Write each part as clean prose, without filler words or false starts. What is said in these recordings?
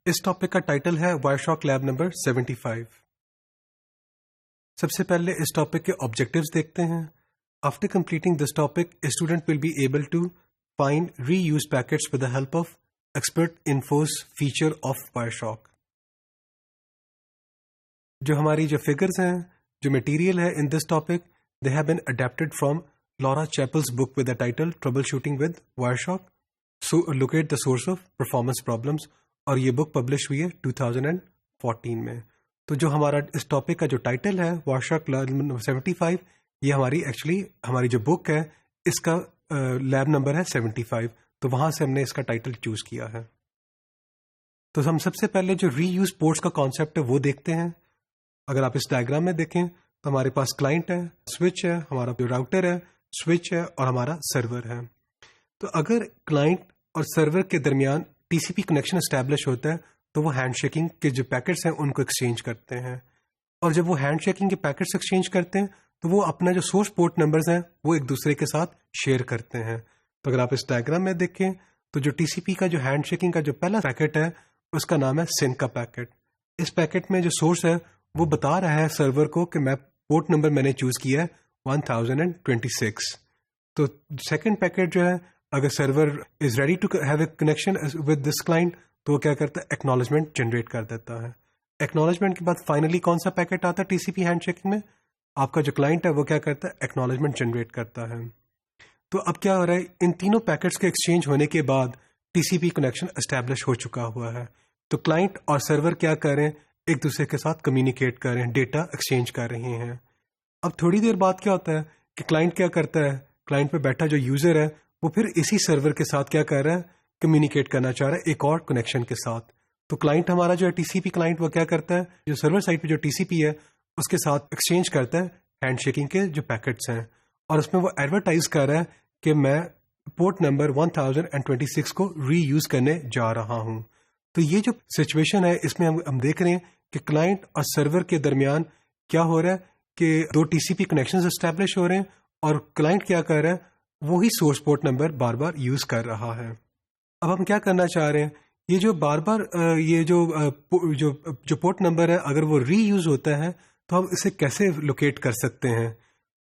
اس topic کا title ہے Wireshark lab number 75۔ سب سے پہلے اس ٹاپک کے آبجیکٹیوز دیکھتے ہیں۔ After completing this topic student will be able to find reuse packets with the help of expert infos feature of Wireshark. جو ہماری جو فگرز ہیں، جو مٹیریل ہے in this topic, they have been adapted from Laura Chappell's book with the title troubleshooting with Wireshark, so locate the source of performance problems, اور یہ بک publish ہوئی ہے 2014 میں۔ تو جو ہمارا اس ٹاپک کا جو ٹائٹل ہے وائر شاک لیب 75، یہ ہماری جو بک ہے اس کا لیب نمبر ہے 75، تو وہاں سے ہم نے اس کا ٹائٹل چوز کیا ہے۔ تو ہم سب سے پہلے جو ری یوز پورٹس کا کانسیپٹ ہے وہ دیکھتے ہیں۔ اگر آپ اس ڈائیگرام میں دیکھیں تو ہمارے پاس کلائنٹ ہے، سوئچ ہے، ہمارا جو راؤٹر ہے، سوئچ ہے، اور ہمارا سرور ہے۔ تو اگر کلائنٹ اور سرور کے درمیان T C P connection establish ہوتا ہے تو وہ ہینڈ شیکنگ کے جو پیکٹس ہیں ان کو ایکسچینج کرتے ہیں، اور جب وہ ہینڈ شیکنگ کے پیکٹس ایکسچینج کرتے ہیں تو وہ اپنا جو سورس پورٹ نمبرز ہیں وہ ایک دوسرے کے ساتھ شیئر کرتے ہیں۔ تو اگر آپ اس ڈائیگرام میں دیکھیں تو جو ٹی سی پی کا جو ہینڈ شیکنگ کا جو پہلا پیکٹ ہے اس کا نام ہے سن کا پیکٹ۔ اس پیکٹ میں جو سورس ہے وہ بتا رہا ہے سرور کو کہ پورٹ نمبر میں نے چوز کیا ہے 1026۔ تو سیکنڈ پیکٹ جو ہے، اگر server is ready to have a connection with this client تو وہ کیا کرتا ہے، ایکنالجمنٹ جنریٹ کر دیتا ہے۔ ایکنالجمنٹ کے بعد فائنلی کون سا پیکٹ آتا ہے ٹی سی پی ہینڈ شیکنگ میں؟ آپ کا جو کلائنٹ ہے وہ کیا کرتا ہے، ایکنالجمنٹ جنریٹ کرتا ہے۔ تو اب کیا ہو رہا ہے، ان تینوں پیکٹس کے ایکسچینج ہونے کے بعد T C P connection establish ہو چکا ہوا ہے۔ تو کلائنٹ اور سرور کیا کر رہے ہیں، ایک دوسرے کے ساتھ کمیونیکیٹ کر رہے ہیں، ڈیٹا ایکسچینج کر رہے ہیں۔ اب تھوڑی دیر بعد کیا ہوتا ہے کہ کلائنٹ کیا کرتا ہے، کلائنٹ پہ بیٹھا جو یوزر ہے وہ پھر اسی سرور کے ساتھ کیا کر رہا ہے، کمیونیکیٹ کرنا چاہ رہا ہے ایک اور کنیکشن کے ساتھ۔ تو کلائنٹ ہمارا جو ہے ٹی سی پی کلائنٹ وہ کیا کرتا ہے، جو سرور سائٹ پہ جو ٹی سی پی ہے اس کے ساتھ ایکسچینج کرتا ہے ہینڈ شیکنگ کے جو پیکٹس ہیں، اور اس میں وہ ایڈورٹائز کر رہا ہے کہ میں پورٹ نمبر 1026 کو ری یوز کرنے جا رہا ہوں۔ تو یہ جو سچویشن ہے اس میں ہم دیکھ رہے ہیں کہ کلائنٹ اور سرور کے درمیان کیا ہو رہا ہے کہ دو ٹی سی پی کنیکشنز اسٹیبلش ہو رہے ہیں، اور کلائنٹ کیا کر رہا ہے، وہی سورس پورٹ نمبر بار بار یوز کر رہا ہے۔ اب ہم کیا کرنا چاہ رہے ہیں، یہ جو بار بار یہ جو پورٹ نمبر ہے اگر وہ ری یوز ہوتا ہے تو ہم اسے کیسے لوکیٹ کر سکتے ہیں؟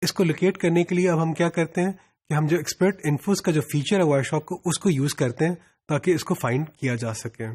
اس کو لوکیٹ کرنے کے لیے اب ہم کیا کرتے ہیں کہ ہم جو ایکسپرٹ انفوز کا جو فیچر ہے وائر شاک کو، اس کو یوز کرتے ہیں تاکہ اس کو فائنڈ کیا جا سکے۔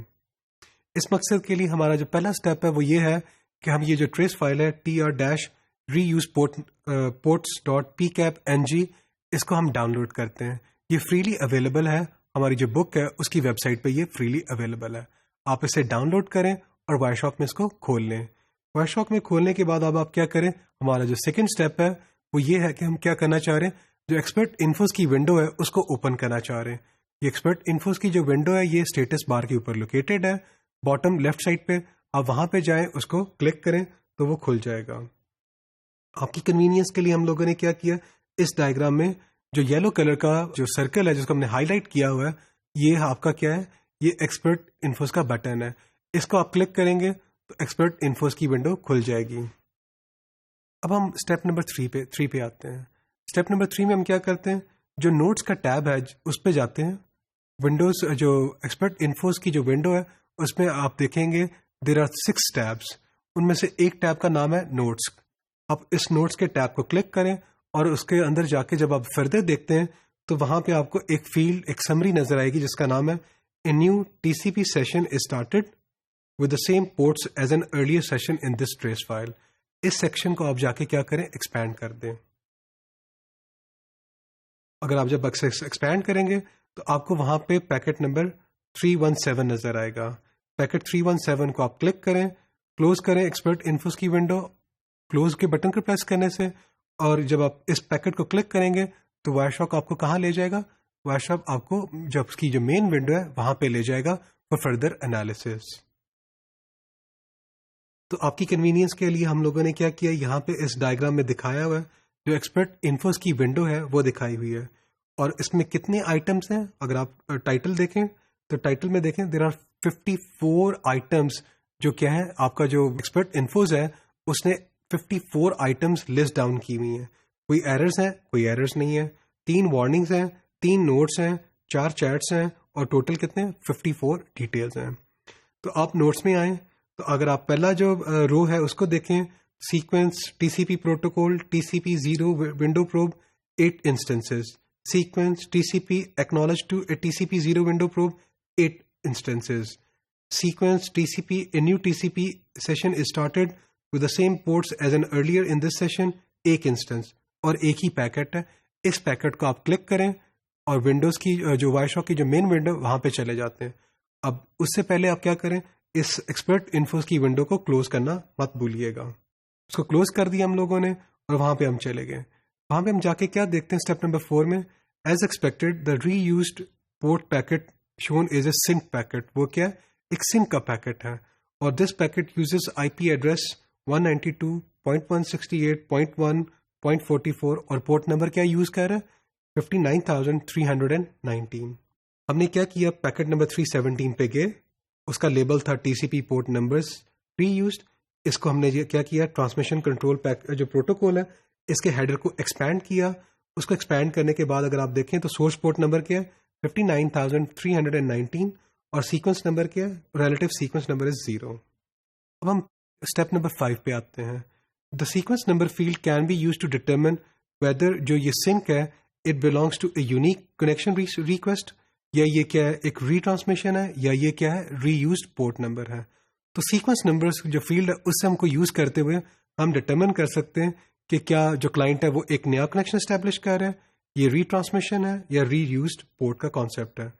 اس مقصد کے لیے ہمارا جو پہلا سٹیپ ہے وہ یہ ہے کہ ہم یہ جو ٹریس فائل ہے tr-reuse-ports.pcap-ng، اس کو ہم ڈاؤن لوڈ کرتے ہیں۔ یہ فریلی اویلیبل ہے، ہماری جو بک ہے اس کی ویب سائٹ پہ یہ فریلی اویلیبل ہے۔ آپ اسے ڈاؤن لوڈ کریں اور وائر شاک میں اس کو کھول لیں۔ وائر شاک میں کھولنے کے بعد اب آپ کیا کریں، ہمارا جو سیکنڈ سٹیپ ہے وہ یہ ہے کہ ہم کیا کرنا چاہ رہے ہیں، جو ایکسپرٹ انفوز کی ونڈو ہے اس کو اوپن کرنا چاہ رہے ہیں۔ یہ ایکسپرٹ انفوز کی جو ونڈو ہے یہ اسٹیٹس بار کے اوپر لوکیٹڈ ہے، باٹم لیفٹ سائڈ پہ۔ آپ وہاں پہ جائیں، اس کو کلک کریں تو وہ کھل جائے گا۔ آپ کی کنوینئنس کے لیے ہم لوگوں نے کیا کیا، اس ڈائیگرام میں جو یلو کلر کا جو سرکل ہے جس کو ہم نے ہائی لائٹ کیا ہوا ہے، یہ آپ کا کیا ہے، یہ ایکسپرٹ انفوز کا بٹن ہے۔ اس کو آپ کلک کریں گے تو ایکسپرٹ انفوز کی ونڈو کھل جائے گی۔ اب ہم اسٹیپ نمبر 3 پہ آتے ہیں۔ اسٹیپ نمبر 3 میں ہم کیا کرتے ہیں، جو نوٹس کا ٹیب ہے اس پہ جاتے ہیں۔ ونڈوز جو ایکسپرٹ انفوز کی جو ونڈو ہے اس میں آپ دیکھیں گے دیر آر 6 ٹیبس، ان میں سے ایک ٹیب کا نام ہے نوٹس۔ آپ اس نوٹس کے ٹیب کو کلک کریں اور اس کے اندر جا کے جب آپ فردر دیکھتے ہیں تو وہاں پہ آپ کو ایک فیلڈ، ایک سمری نظر آئے گی جس کا نام ہے a new T C P session is started with the same ports as an earlier session in this trace file. اس سیکشن کو آپ جا کے کیا کریں، ایکسپینڈ کر دیں۔ اگر آپ جب ایکسپینڈ کریں گے تو آپ کو وہاں پہ پیکٹ نمبر 317 نظر آئے گا۔ پیکٹ 317 کو آپ کلک کریں، کلوز کریں ایکسپرٹ انفوز کی ونڈو، کلوز کے بٹن کو پریس کرنے سے، اور جب آپ اس پیکٹ کو کلک کریں گے تو وائر شاک آپ کو کہاں لے جائے گا، وائر شاک آپ کو جب اس کی جو مین ونڈو ہے وہاں پہ لے جائے گا فار فردر انالیسس۔ تو آپ کی کنوینئنس کے لیے ہم لوگوں نے کیا کیا، یہاں پہ اس ڈائیگرام میں دکھایا ہوا ہے جو ایکسپرٹ انفوز کی ونڈو ہے وہ دکھائی ہوئی ہے، اور اس میں کتنے آئٹمس ہیں۔ اگر آپ ٹائٹل دیکھیں تو ٹائٹل میں دیکھیں دیر آر 54 آئٹمس، جو کیا ہے آپ کا جو ایکسپرٹ انفوز ہے اس نے 54 آئٹمس لسٹ ڈاؤن کی ہوئی ہیں۔ کوئی ایررز ہیں، کوئی ایررز نہیں ہے، 3 وارننگز ہیں، 3 نوٹس ہیں، 4 چیٹس ہیں، اور ٹوٹل کتنے 54 ڈیٹیلز ہیں۔ تو آپ نوٹس میں آئیں تو اگر آپ پہلا جو رو ہے اس کو دیکھیں, sequence T C P protocol TCP0 window probe 8 instances, sequence TCP acknowledge to a TCP0 window probe 8 instances, sequence TCP a new TCP session is started with the same ports as an earlier in this session 1 instance, اور ایک ہی packet ہے. اس packet کو آپ click کریں اور Windows کی جو wire شاک کی جو مین ونڈو وہاں پہ چلے جاتے ہیں. اب اس سے پہلے آپ کیا کریں, اس ایکسپرٹ انفوز کی ونڈو کو کلوز کرنا مت بھولیے گا. اس کو کلوز کر دیا ہم لوگوں نے اور وہاں پہ ہم چلے گئے. وہاں پہ ہم جا کے کیا دیکھتے ہیں اسٹیپ نمبر 4 میں, ایز ایکسپیکٹڈ دا ری یوزڈ پورٹ پیکٹ شون از اے سنک پیکٹ. وہ کیا ہے, ایک سنک کا پیکٹ ہے, اور دس پیکٹ یوزز IP ایڈریس 192.168.1.44 اور پورٹ نمبر کیا یوز کر رہا ہے 59,319. ہم نے کیا کیا, پیکٹ نمبر 317 پہ گئے, اس کا لیبل تھا TCP پورٹ نمبرز ری یوزڈ. اس کو ہم نے کیا کیا, ٹرانسمیشن کنٹرول جو پروٹوکول ہے اس کے ہیڈر کو ایکسپینڈ کیا. اس کو ایکسپینڈ کرنے کے بعد اگر آپ دیکھیں تو سورس پورٹ نمبر کیا ہے 59,319 اور سیکوینس نمبر کیا ہے, ریلیٹو سیکوینس نمبر از 0. اب ہم اسٹیپ نمبر 5 پہ آتے ہیں. The sequence number field can be use to determine whether جو یہ سنک ہے it belongs to a unique connection request, یا یہ کیا ہے, ایک ری ٹرانسمیشن ہے, یا یہ کیا ہے, ری یوزڈ پورٹ نمبر ہے. تو سیکوینس نمبر جو فیلڈ ہے اس سے ہم کو یوز کرتے ہوئے ہم ڈیٹرمن کر سکتے ہیں کہ کیا جو کلائنٹ ہے وہ ایک نیا کنیکشن اسٹیبلش کر رہا ہے, یہ ری ٹرانسمیشن ہے یا ری یوزڈ پورٹ کا کانسیپٹ ہے.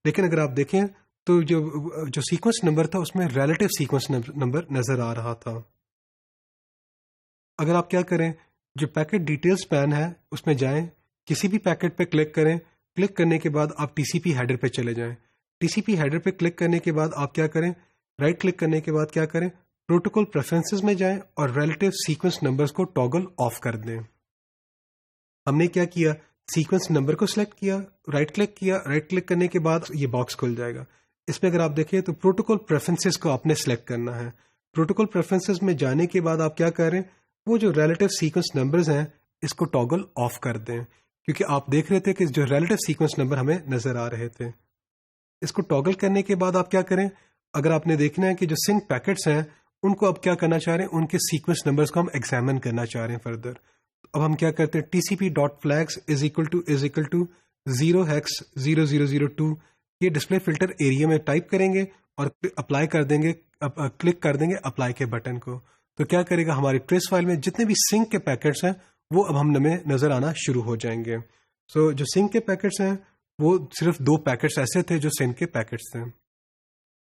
لیکن اگر آپ دیکھیں تو جو سیکوینس نمبر تھا اس میں ریلیٹو سیکوینس نمبر نظر آ رہا تھا. اگر آپ کیا کریں, جو پیکٹ ڈیٹیلز پین ہے اس میں جائیں, کسی بھی پیکٹ پہ کلک کریں, کلک کرنے کے بعد آپ TCP ہیڈر پہ چلے جائیں. TCP ہیڈر پہ کلک کرنے کے بعد آپ کیا کریں, رائٹ کلک کرنے کے بعد کیا کریں, پروٹوکول پریفرنسز میں جائیں اور ریلیٹو سیکوینس نمبرز کو ٹاگل آف کر دیں. ہم نے کیا کیا, سیکوینس نمبر کو سلیکٹ کیا, رائٹ کلک کیا, رائٹ کلک کرنے کے بعد یہ باکس کھل جائے گا. اس میں اگر آپ دیکھیں تو پروٹوکول پریفرنسز کو آپ نے سلیکٹ کرنا ہے. پروٹوکول پریفرنسز میں جانے کے بعد آپ کیا کریں, وہ جو ریلیٹو سیکوینس نمبرز ہیں اس کو ٹاگل آف کر دیں, کیونکہ آپ دیکھ رہے تھے کہ جو ریلیٹو سیکوینس نمبر ہمیں نظر آ رہے تھے. اس کو ٹاگل کرنے کے بعد آپ کیا کریں, اگر آپ نے دیکھنا ہے کہ جو سنک پیکٹس ہیں ان کو اب کیا کرنا چاہ رہے ہیں, ان کے سیکوینس نمبرز کو ہم ایگزامن کرنا چاہ رہے ہیں فردر. اب ہم کیا کرتے ہیں, TCP.flags is equal to 0hex0002 یہ ڈسپلے فلٹر ایریا میں ٹائپ کریں گے اور اپلائی کر دیں گے, کلک کر دیں گے اپلائی کے بٹن کو. تو کیا کرے گا, ہماری ٹریس فائل میں جتنے بھی سنک کے پیکٹس ہیں وہ اب ہمیں نظر آنا شروع ہو جائیں گے. سو جو سنک کے پیکٹس ہیں وہ صرف 2 پیکٹس ایسے تھے جو سنک کے پیکٹس تھے.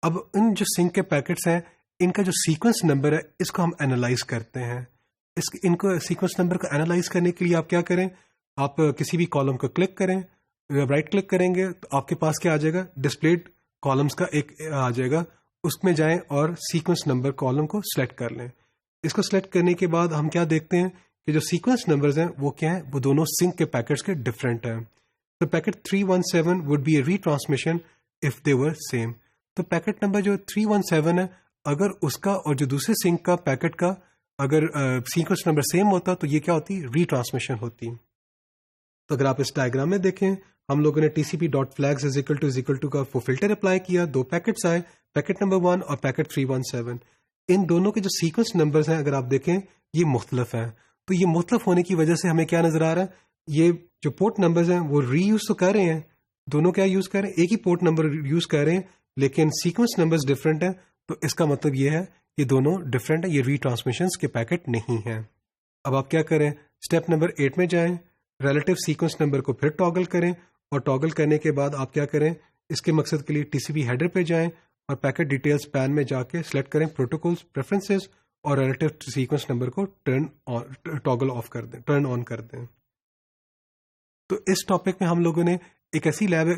اب ان جو سنک کے پیکٹس ہیں ان کا جو سیکوینس نمبر ہے اس کو ہم انالائز کرتے ہیں. ان کو سیکوینس نمبر کو انالائز کرنے کے لیے آپ کیا کریں, آپ کسی بھی کالم کو کلک کریں, رائٹ کلک کریں گے تو آپ کے پاس کیا آ جائے گا, ڈسپلیڈ کالمس کا ایک آ جائے گا, اس میں جائیں اور سیکوینس نمبر کالم کو سلیکٹ کر لیں. اس کو سلیکٹ کرنے کے بعد ہم کیا دیکھتے ہیں کہ جو سیکوینس نمبرز ہیں وہ کیا ہیں, وہ دونوں سنک کے پیکٹس کے ڈفرینٹ ہیں. تو packet 317 would be a retransmission if they were same. تو پیکٹ نمبر جو 317 ہے اگر اس کا اور جو دوسرے سنک کا پیکٹ کا اگر سیکوینس نمبر سیم ہوتا تو یہ کیا ہوتی, ری ٹرانسمیشن ہوتی. تو اگر آپ اس ڈائیگرام میں دیکھیں ہم لوگوں نے TCP.flags is equal to کا فلٹر اپلائی کیا, 2 پیکٹس آئے, پیکٹ نمبر 1 اور پیکٹ 317. ان دونوں کے جو سیکوینس نمبرز ہیں اگر آپ دیکھیں یہ مختلف ہیں. تو یہ مختلف ہونے کی وجہ سے ہمیں کیا نظر آ رہا ہے, یہ جو پورٹ نمبرز ہیں وہ ری یوز تو کر رہے ہیں, دونوں کیا یوز کر رہے ہیں, ایک ہی پورٹ نمبر یوز کر رہے ہیں, لیکن سیکوینس نمبرز ڈفرینٹ ہیں. تو اس کا مطلب یہ ہے یہ دونوں ڈفرینٹ ہیں, یہ ری ٹرانسمیشنز کے پیکٹ نہیں ہیں. اب آپ کیا کریں, اسٹیپ نمبر 8 میں جائیں, ریلیٹو سیکوینس نمبر کو پھر ٹاگل کریں اور ٹاگل کرنے کے بعد آپ کیا کریں, اس کے مقصد کے لیے TCP ہیڈر پہ جائیں اور پیکٹ ڈیٹیلز پین میں جا کے سلیکٹ کریں پروٹوکولز پریفرنسز اور ریلیٹو سیکوینس نمبر کو ٹاگل آف کر دیں, ٹرن آن کر دیں. تو اس ٹاپک میں ہم لوگوں نے ایک ایسی لیب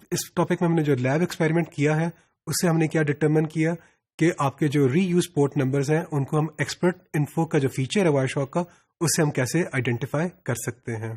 اس ٹاپک میں ہم نے جو لیب ایکسپیریمنٹ کیا ہے اس سے ہم نے کیا ڈٹرمن کیا کہ آپ کے جو ری یوز پورٹ نمبرز ہیں ان کو ہم ایکسپرٹ انفو کا جو فیچر ہے وائر شاک کا, اس سے ہم کیسے آئیڈینٹیفائی کر سکتے ہیں.